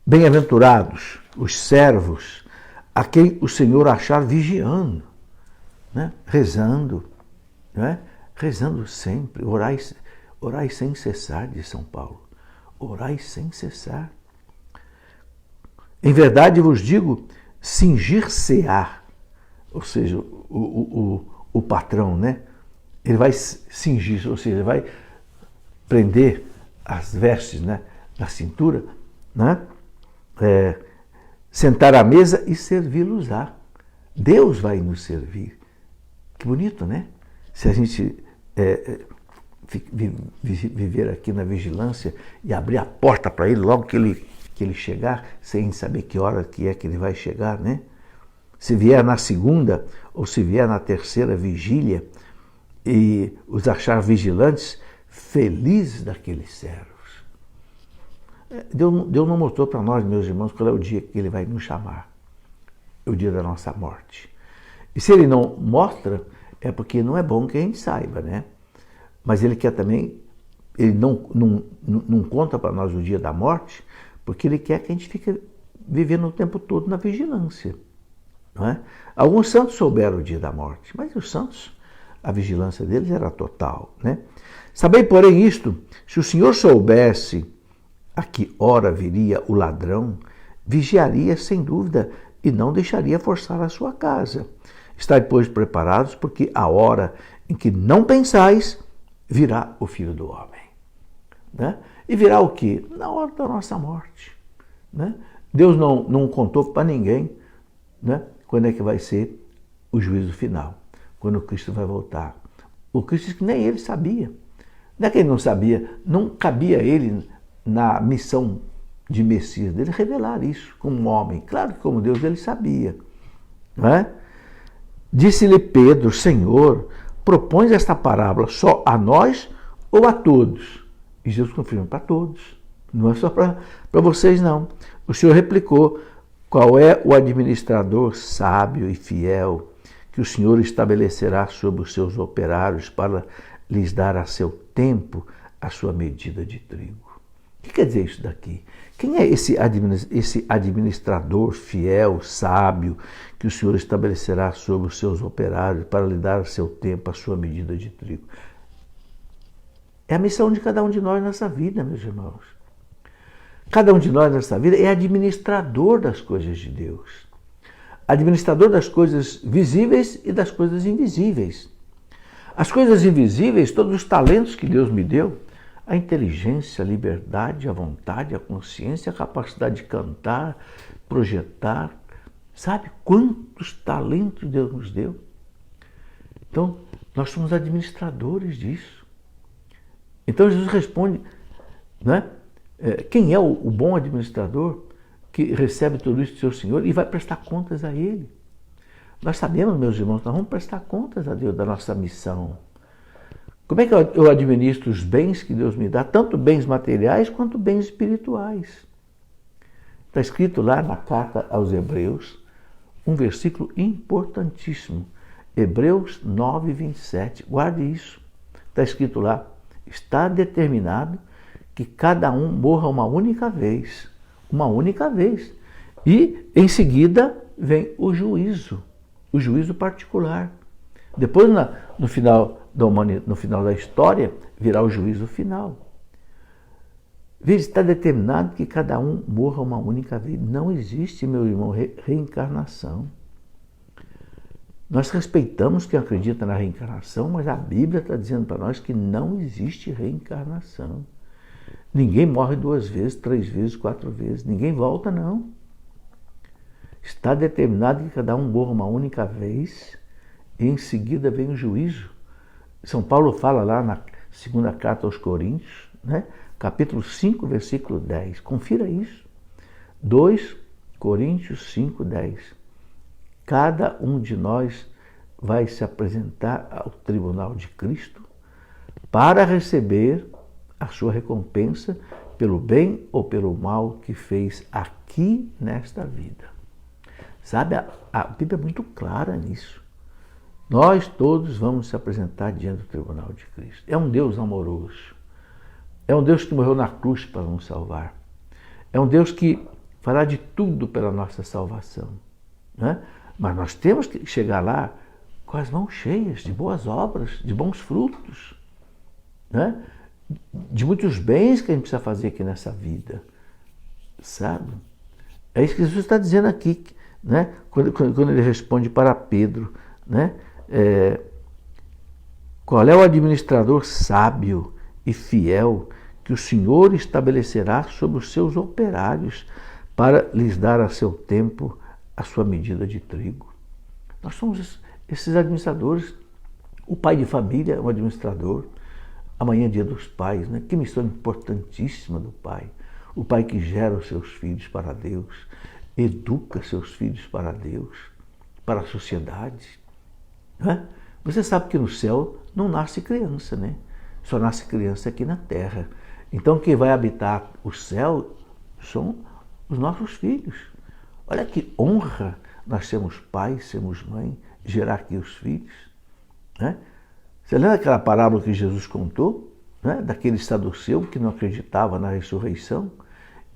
bem-aventurados os servos a quem o Senhor achar vigiando, né? Rezando, né? Rezando sempre, orai sem cessar, diz São Paulo. Orai sem cessar. Em verdade vos digo, cingir-se-á, ou seja, o patrão, né? Ele vai cingir, ou seja, ele vai prender as vestes, né, na cintura, né? Sentar à mesa e servi-los-á. Deus vai nos servir. Que bonito, né? Se a gente viver aqui na vigilância e abrir a porta para ele logo que ele chegar, sem saber que hora que é que ele vai chegar, né? Se vier na segunda ou se vier na terceira vigília e os achar vigilantes, felizes daqueles servos. Deus não mostrou para nós, meus irmãos, qual é o dia que ele vai nos chamar. É o dia da nossa morte. E se ele não mostra, é porque não é bom que a gente saiba, né? Mas ele quer também, ele não conta para nós o dia da morte, porque ele quer que a gente fique vivendo o tempo todo na vigilância. não é? Alguns santos souberam o dia da morte, mas os santos, a vigilância deles era total, né? Sabei, porém, isto, se o Senhor soubesse a que hora viria o ladrão, vigiaria sem dúvida e não deixaria forçar a sua casa. Estai, pois, preparados, porque a hora em que não pensais, virá o Filho do Homem. Né? E virá o quê? Na hora da nossa morte. Né? Deus não contou para ninguém, né? Quando é que vai ser o juízo final, quando Cristo vai voltar. O Cristo disse que nem ele sabia. Não é que ele não sabia, não cabia a ele na missão de Messias dele revelar isso como um homem. Claro que como Deus ele sabia. Não é? Disse-lhe Pedro, Senhor, propões esta parábola só a nós ou a todos? E Jesus confirma, para todos. Não é só para vocês, não. O Senhor replicou, qual é o administrador sábio e fiel que o Senhor estabelecerá sobre os seus operários para lhes dar a seu tempo a sua medida de trigo? O que quer dizer isso daqui? Quem é esse administrador fiel, sábio, que o Senhor estabelecerá sobre os seus operários para lhe dar a seu tempo a sua medida de trigo? É a missão de cada um de nós nessa vida, meus irmãos. Cada um de nós nessa vida é administrador das coisas de Deus. Administrador das coisas visíveis e das coisas invisíveis. As coisas invisíveis, todos os talentos que Deus me deu, a inteligência, a liberdade, a vontade, a consciência, a capacidade de cantar, projetar. Sabe quantos talentos Deus nos deu? Então, nós somos administradores disso. Então, Jesus responde, né? Quem é o bom administrador que recebe tudo isso do seu Senhor e vai prestar contas a Ele? Nós sabemos, meus irmãos, nós vamos prestar contas a Deus da nossa missão. Como é que eu administro os bens que Deus me dá, tanto bens materiais quanto bens espirituais? Está escrito lá na carta aos Hebreus, um versículo importantíssimo. Hebreus 9, 27. Guarde isso. Está escrito lá, está determinado que cada um morra uma única vez. Uma única vez. E, em seguida, vem o juízo particular. Depois, no final da história, virá o juízo final. Veja, está determinado que cada um morra uma única vez. Não existe, meu irmão, reencarnação. Nós respeitamos quem acredita na reencarnação, mas a Bíblia está dizendo para nós que não existe reencarnação. Ninguém morre 2 vezes, 3 vezes, 4 vezes. Ninguém volta, não. Está determinado que cada um morra uma única vez e em seguida vem o juízo. São Paulo fala lá na segunda carta aos Coríntios, né? Capítulo 5, versículo 10. Confira isso. 2 Coríntios 5, 10. Cada um de nós vai se apresentar ao tribunal de Cristo para receber a sua recompensa pelo bem ou pelo mal que fez aqui nesta vida. Sabe, a Bíblia é muito clara nisso. Nós todos vamos se apresentar diante do tribunal de Cristo. É um Deus amoroso. É um Deus que morreu na cruz para nos salvar. É um Deus que fará de tudo pela nossa salvação. Né? Mas nós temos que chegar lá com as mãos cheias de boas obras, de bons frutos, né? De muitos bens que a gente precisa fazer aqui nessa vida. Sabe? É isso que Jesus está dizendo aqui, né? Quando ele responde para Pedro, né? Qual é o administrador sábio e fiel que o Senhor estabelecerá sobre os seus operários para lhes dar a seu tempo a sua medida de trigo? Nós somos esses administradores. O pai de família é um administrador. Amanhã é dia dos pais, né? Que missão importantíssima do pai. O pai que gera os seus filhos para Deus, educa seus filhos para Deus, para a sociedade. Né? Você sabe que no céu não nasce criança, né? Só nasce criança aqui na terra. Então quem vai habitar o céu são os nossos filhos. Olha que honra nós sermos pais, sermos mãe, gerar aqui os filhos. Né? Você lembra aquela parábola que Jesus contou, né? Daquele saduceu que não acreditava na ressurreição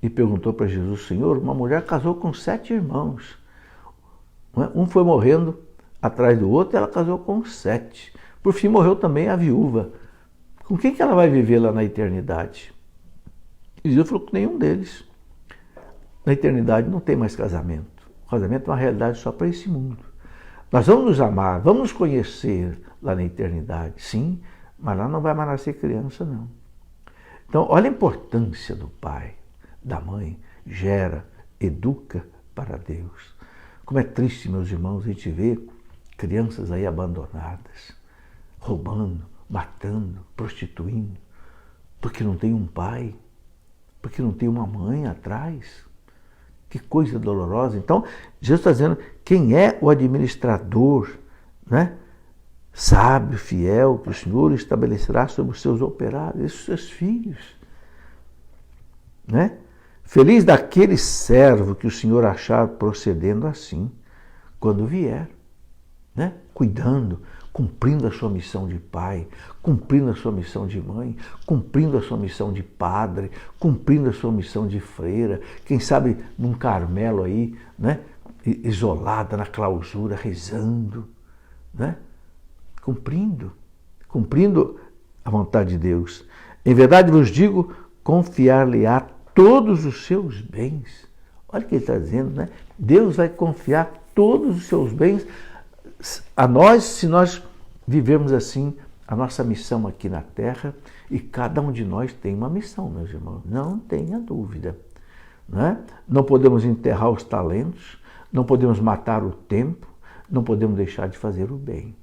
e perguntou para Jesus, Senhor, uma mulher casou com 7 irmãos. não é? Um foi morrendo atrás do outro e ela casou com 7. Por fim morreu também a viúva. Com quem que ela vai viver lá na eternidade? E Jesus falou que nenhum deles. Na eternidade não tem mais casamento. O casamento é uma realidade só para esse mundo. Nós vamos nos amar, vamos nos conhecer lá na eternidade, sim, mas lá não vai mais nascer criança, não. Então, olha a importância do pai, da mãe, gera, educa para Deus. Como é triste, meus irmãos, a gente ver crianças aí abandonadas, roubando, matando, prostituindo, porque não tem um pai, porque não tem uma mãe atrás. Que coisa dolorosa. Então, Jesus está dizendo, quem é o administrador, né? Sábio, fiel, que o Senhor estabelecerá sobre os seus operários, os seus filhos. Né? Feliz daquele servo que o Senhor achar procedendo assim, quando vier. Né? Cuidando, cumprindo a sua missão de pai, cumprindo a sua missão de mãe, cumprindo a sua missão de padre, cumprindo a sua missão de freira, quem sabe num Carmelo aí, né? Isolada na clausura, rezando, né? Cumprindo a vontade de Deus. Em verdade vos digo, confiar-lhe-á todos os seus bens. Olha o que ele está dizendo, né? Deus vai confiar todos os seus bens a nós, se nós vivermos assim a nossa missão aqui na Terra, e cada um de nós tem uma missão, meus irmãos, não tenha dúvida. Né? Não podemos enterrar os talentos, não podemos matar o tempo, não podemos deixar de fazer o bem.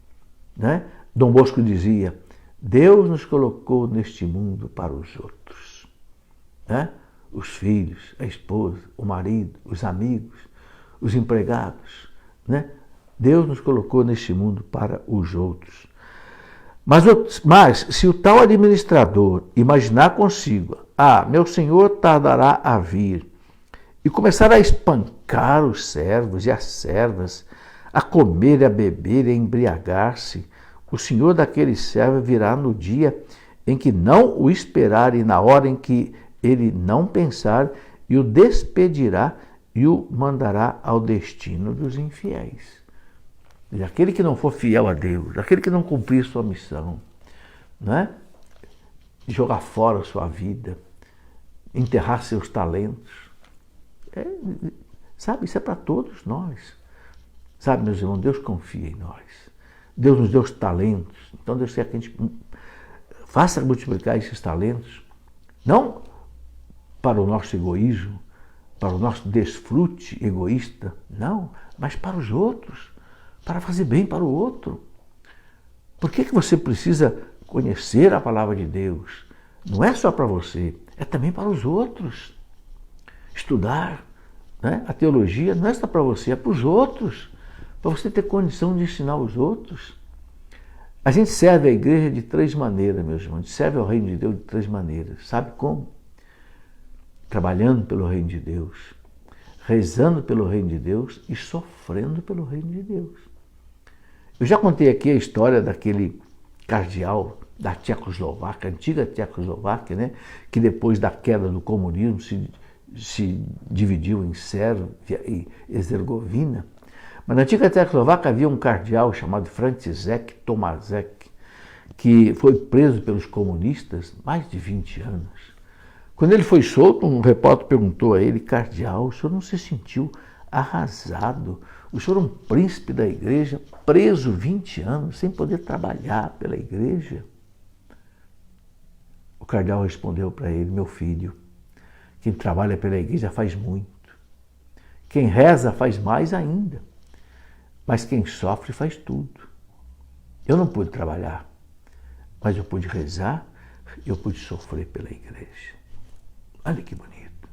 Né? Dom Bosco dizia, Deus nos colocou neste mundo para os outros. Né? Os filhos, a esposa, o marido, os amigos, os empregados, né? Deus nos colocou neste mundo para os outros. Mas se o tal administrador imaginar consigo, meu senhor tardará a vir, e começar a espancar os servos e as servas, a comer, a beber e a embriagar-se, o senhor daquele servo virá no dia em que não o esperar e na hora em que ele não pensar, e o despedirá e o mandará ao destino dos infiéis. Aquele que não for fiel a Deus, aquele que não cumprir sua missão, né? Jogar fora a sua vida, enterrar seus talentos. Sabe, isso é para todos nós. Sabe, meus irmãos, Deus confia em nós. Deus nos deu os talentos. Então Deus quer que a gente faça multiplicar esses talentos, não para o nosso egoísmo, para o nosso desfrute egoísta, não, mas para os outros. Para fazer bem para o outro. Por que você precisa conhecer a palavra de Deus? Não é só para você, é também para os outros. Estudar, né? A teologia não é só para você, é para os outros. Para você ter condição de ensinar os outros. A gente serve a igreja de 3 maneiras, meus irmãos. A gente serve ao reino de Deus de 3 maneiras. Sabe como? Trabalhando pelo reino de Deus, rezando pelo reino de Deus e sofrendo pelo reino de Deus. Eu já contei aqui a história daquele cardeal da Tchecoslováquia, antiga Tchecoslováquia, né, que depois da queda do comunismo se dividiu em Sérvia e Herzegovina. Mas na antiga Tchecoslováquia havia um cardeal chamado Franciszek Tomaszek, que foi preso pelos comunistas mais de 20 anos. Quando ele foi solto, um repórter perguntou a ele, cardeal, o senhor não se sentiu arrasado? O senhor é um príncipe da igreja, preso 20 anos, sem poder trabalhar pela igreja? O cardeal respondeu para ele, meu filho, quem trabalha pela igreja faz muito. Quem reza faz mais ainda. Mas quem sofre faz tudo. Eu não pude trabalhar, mas eu pude rezar, eu pude sofrer pela igreja. Olha que bonito.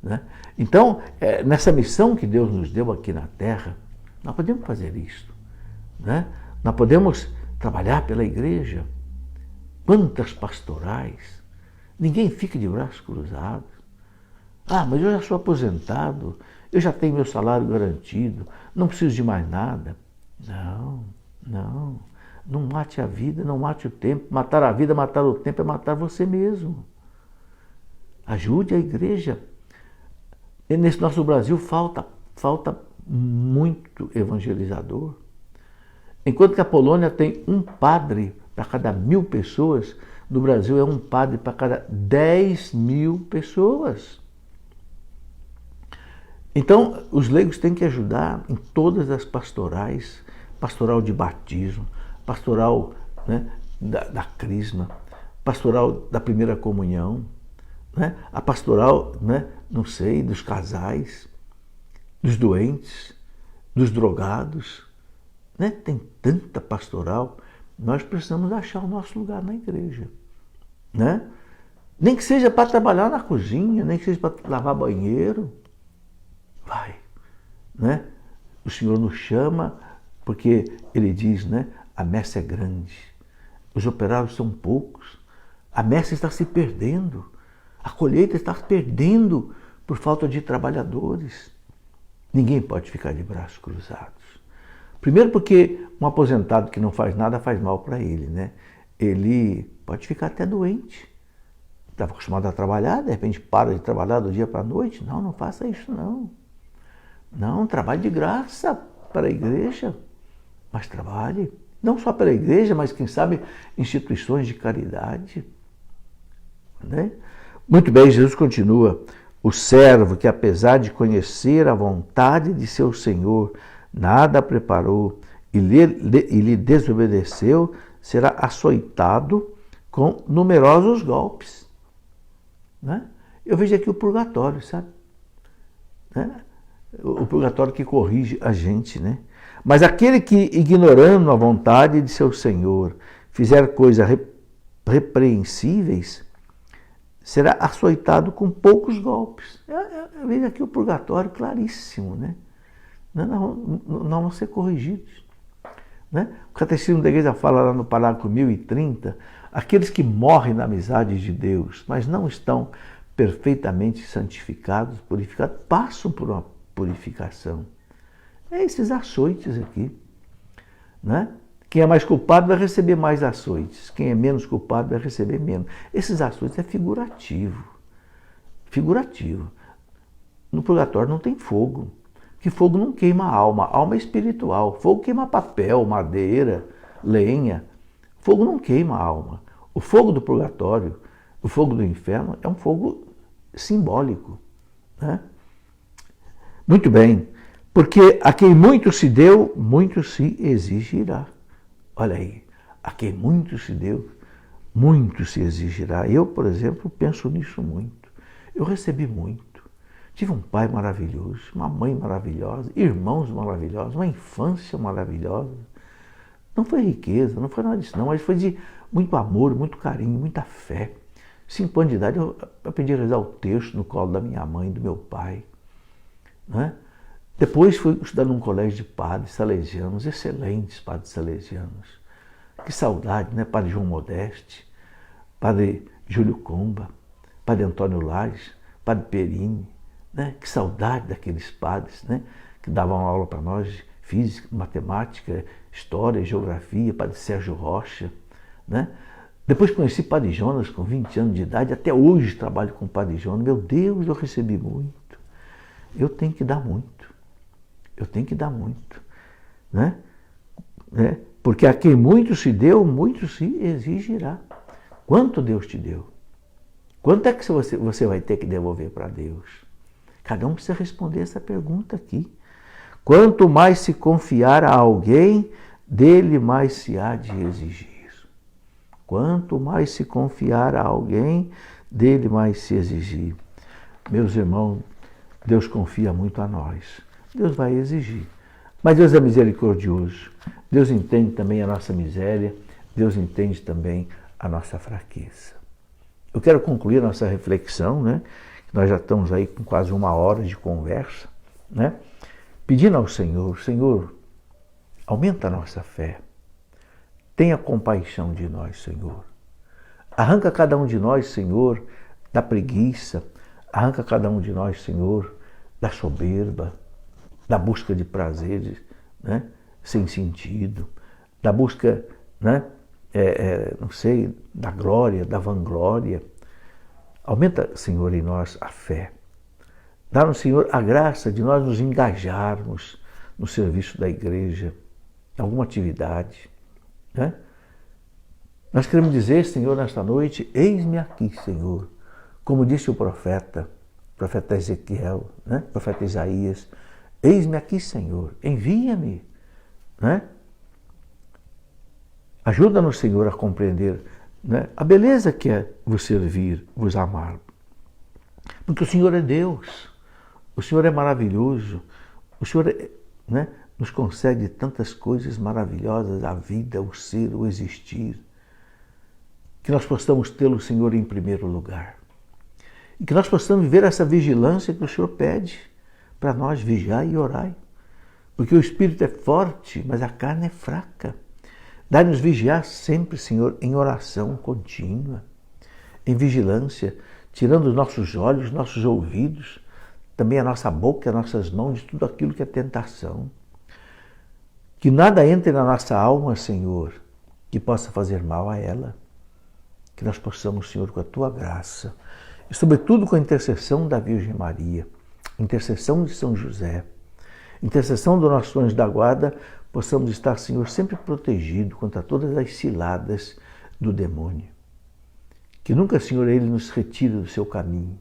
Né? Então, nessa missão que Deus nos deu aqui na Terra, nós podemos fazer isso. Né? Nós podemos trabalhar pela igreja. Quantas pastorais. Ninguém fica de braços cruzados. Mas eu já sou aposentado, eu já tenho meu salário garantido, não preciso de mais nada. Não mate a vida, não mate o tempo. Matar a vida, matar o tempo é matar você mesmo. Ajude a igreja. Nesse nosso Brasil falta muito evangelizador. Enquanto que a Polônia tem um padre para cada 1.000 pessoas, no Brasil é um padre para cada 10.000 pessoas. Então, os leigos têm que ajudar em todas as pastorais, pastoral de batismo, pastoral, né, da crisma, pastoral da primeira comunhão, né, a pastoral, né, não sei, dos casais, dos doentes, dos drogados, né? Tem tanta pastoral, nós precisamos achar o nosso lugar na igreja, né? Nem que seja para trabalhar na cozinha, nem que seja para lavar banheiro, vai, né? O Senhor nos chama porque Ele diz, né? A messe é grande, os operários são poucos, a messe está se perdendo, a colheita está se perdendo por falta de trabalhadores. Ninguém pode ficar de braços cruzados. Primeiro porque um aposentado que não faz nada faz mal para ele, né? Ele pode ficar até doente. Estava acostumado a trabalhar, de repente para de trabalhar do dia para a noite. Não, não faça isso não. Não, trabalhe de graça para a igreja, mas trabalhe não só pela igreja, mas quem sabe instituições de caridade, né? Muito bem, Jesus continua. O servo que, apesar de conhecer a vontade de seu Senhor, nada preparou e lhe desobedeceu, será açoitado com numerosos golpes. Né? Eu vejo aqui o purgatório, sabe? Né? O purgatório que corrige a gente, né? Mas aquele que, ignorando a vontade de seu Senhor, fizer coisas repreensíveis, será açoitado com poucos golpes. Eu vejo aqui o purgatório claríssimo, né? Não vão ser corrigidos. Né? O Catecismo da Igreja fala lá no parágrafo 1030, aqueles que morrem na amizade de Deus, mas não estão perfeitamente santificados, purificados, passam por uma purificação. É esses açoites aqui. Né? Quem é mais culpado vai receber mais açoites. Quem é menos culpado vai receber menos. Esses açoites é figurativo. Figurativo. No purgatório não tem fogo. Porque fogo não queima a alma. A alma é espiritual. Fogo queima papel, madeira, lenha. Fogo não queima a alma. O fogo do purgatório, o fogo do inferno, é um fogo simbólico. Né? Muito bem. Porque a quem muito se deu, muito se exigirá. Olha aí, a quem muito se deu, muito se exigirá. Eu, por exemplo, penso nisso muito. Eu recebi muito. Tive um pai maravilhoso, uma mãe maravilhosa, irmãos maravilhosos, uma infância maravilhosa. Não foi riqueza, não foi nada disso não, mas foi de muito amor, muito carinho, muita fé. 5 anos de idade eu aprendi a rezar o texto no colo da minha mãe, do meu pai. Né? Depois fui estudar num colégio de padres salesianos, excelentes padres salesianos. Que saudade, né? Padre João Modeste, Padre Júlio Comba, Padre Antônio Lages, Padre Perini. Né? Que saudade daqueles padres, né? Que davam aula para nós de física, matemática, história, geografia, Padre Sérgio Rocha. Né? Depois conheci Padre Jonas com 20 anos de idade, até hoje trabalho com Padre Jonas. Meu Deus, eu recebi muito. Eu tenho que dar muito. Eu tenho que dar muito, né? Porque a quem muito se deu, muito se exigirá. Quanto Deus te deu? Quanto é que você vai ter que devolver para Deus? Cada um precisa responder essa pergunta aqui. Quanto mais se confiar a alguém, dele mais se há de exigir. Quanto mais se confiar a alguém, dele mais se exigir. Meus irmãos, Deus confia muito a nós. Deus vai exigir. Mas Deus é misericordioso. Deus entende também a nossa miséria. Deus entende também a nossa fraqueza. Eu quero concluir a nossa reflexão, né? Nós já estamos aí com quase 1 hora de conversa, né? Pedindo ao Senhor, Senhor, aumenta a nossa fé. Tenha compaixão de nós, Senhor. Arranca cada um de nós, Senhor, da preguiça. Arranca cada um de nós, Senhor, da soberba, da busca de prazeres, né, sem sentido, da busca, né, não sei, da glória, da vanglória. Aumenta, Senhor, em nós a fé. Dá-nos, Senhor, a graça de nós nos engajarmos no serviço da igreja, em alguma atividade, né? Nós queremos dizer, Senhor, nesta noite, eis-me aqui, Senhor, como disse o profeta Ezequiel, né? O profeta Isaías, eis-me aqui, Senhor, envia-me, né? Ajuda-nos, Senhor, a compreender, né, a beleza que é vos servir, vos amar. Porque o Senhor é Deus, o Senhor é maravilhoso, o Senhor né, nos concede tantas coisas maravilhosas, a vida, o ser, o existir, que nós possamos tê-lo, Senhor, em primeiro lugar. E que nós possamos viver essa vigilância que o Senhor pede para nós, vigiar e orar. Porque o espírito é forte, mas a carne é fraca. Dá-nos vigiar sempre, Senhor, em oração contínua, em vigilância, tirando os nossos olhos, nossos ouvidos, também a nossa boca, as nossas mãos, de tudo aquilo que é tentação. Que nada entre na nossa alma, Senhor, que possa fazer mal a ela. Que nós possamos, Senhor, com a Tua graça, e sobretudo com a intercessão da Virgem Maria, intercessão de São José, intercessão do nosso anjo da guarda, possamos estar, Senhor, sempre protegido contra todas as ciladas do demônio. Que nunca, Senhor, ele nos retire do seu caminho.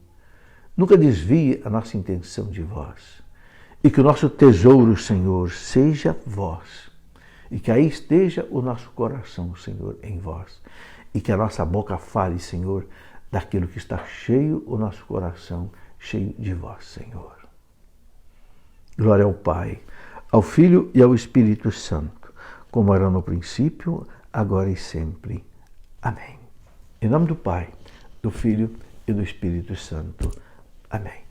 Nunca desvie a nossa intenção de vós. E que o nosso tesouro, Senhor, seja vós. E que aí esteja o nosso coração, Senhor, em vós. E que a nossa boca fale, Senhor, daquilo que está cheio o nosso coração, cheio de vós, Senhor. Glória ao Pai, ao Filho e ao Espírito Santo, como era no princípio, agora e sempre. Amém. Em nome do Pai, do Filho e do Espírito Santo. Amém.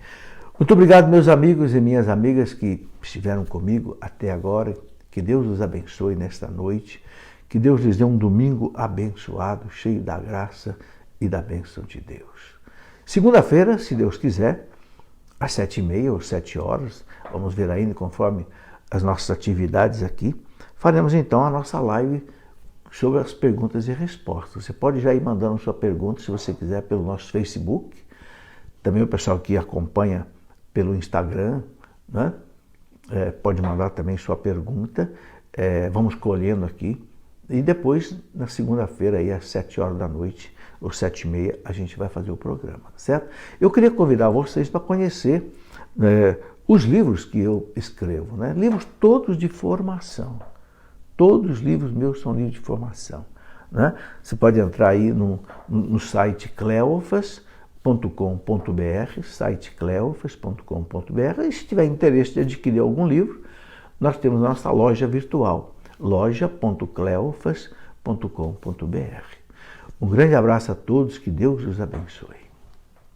Muito obrigado, meus amigos e minhas amigas que estiveram comigo até agora. Que Deus os abençoe nesta noite. Que Deus lhes dê um domingo abençoado, cheio da graça e da bênção de Deus. Segunda-feira, se Deus quiser, às 7h30 ou 7h, vamos ver ainda conforme as nossas atividades aqui, faremos então a nossa live sobre as perguntas e respostas. Você pode já ir mandando sua pergunta, se você quiser, pelo nosso Facebook. Também o pessoal que acompanha pelo Instagram, né? Pode mandar também sua pergunta. Vamos colhendo aqui. E depois, na segunda-feira, aí, às 7h, ou 7h30, a gente vai fazer o programa, certo? Eu queria convidar vocês para conhecer os livros que eu escrevo, né? Livros todos de formação. Todos os livros meus são livros de formação, né? Você pode entrar aí no site cleofas.com.br, site cleofas.com.br, e se tiver interesse de adquirir algum livro, nós temos a nossa loja virtual, loja.cleofas.com.br. Um grande abraço a todos, que Deus os abençoe.